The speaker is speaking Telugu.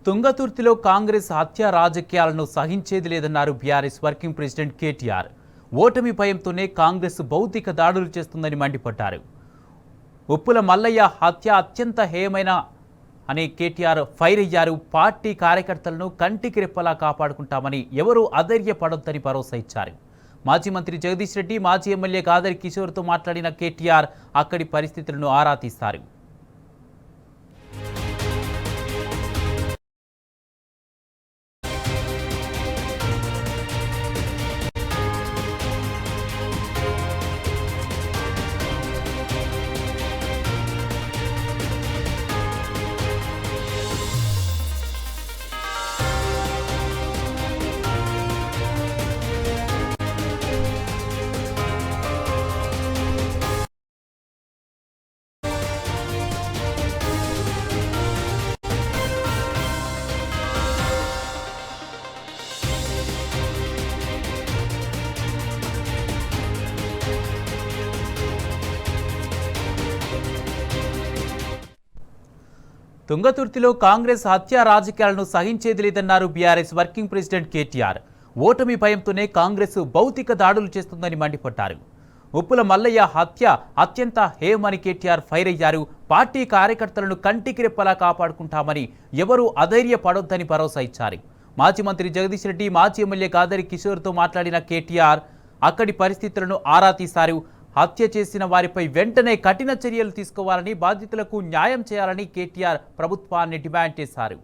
తుంగతుర్తిలో కాంగ్రెస్ హత్య రాజకీయాలను సహించేది లేదన్నారు బీఆర్ఎస్ వర్కింగ్ ప్రెసిడెంట్ కేటీఆర్. ఓటమి భయంతోనే కాంగ్రెస్ భౌతిక దాడులు చేస్తుందని మండిపడ్డారు. ఉప్పుల మల్లయ్య హత్య అత్యంత హేయమైన అని కేటీఆర్ ఫైర్ అయ్యారు. పార్టీ కార్యకర్తలను కంటికి రెప్పలా కాపాడుకుంటామని ఎవరూ అధైర్యపడొద్దని భరోసా ఇచ్చారు. మాజీ మంత్రి జగదీష్ రెడ్డి, మాజీ ఎమ్మెల్యే గాదరి కిషోర్తో మాట్లాడిన కేటీఆర్ అక్కడి పరిస్థితులను ఆరా తీస్తారు. తుంగతుర్తిలో కాంగ్రెస్ హత్య రాజకీయాలను సహించేది లేదన్నారు బీఆర్ఎస్ వర్కింగ్ ప్రెసిడెంట్ కేటీఆర్. ఓటమి భయంతోనే కాంగ్రెస్ భౌతిక దాడులు చేస్తుందని మండిపడ్డారు. ఉప్పుల మల్లయ్య హత్య అత్యంత హేయమని కేటీఆర్ ఫైర్ అయ్యారు. పార్టీ కార్యకర్తలను కంటికి రెప్పలా కాపాడుకుంటామని ఎవరూ అధైర్యపడొద్దని భరోసా ఇచ్చారు. మాజీ మంత్రి జగదీష్ రెడ్డి, మాజీ ఎమ్మెల్యే గాదరి కిషోర్తో మాట్లాడిన కేటీఆర్ అక్కడి పరిస్థితులను ఆరా తీశారు. హత్య చేసిన వారిపై వెంటనే కఠిన చర్యలు తీసుకోవాలని, బాధితులకు న్యాయం చేయాలని కేటీఆర్ ప్రభుత్వాన్ని డిమాండ్ చేశారు.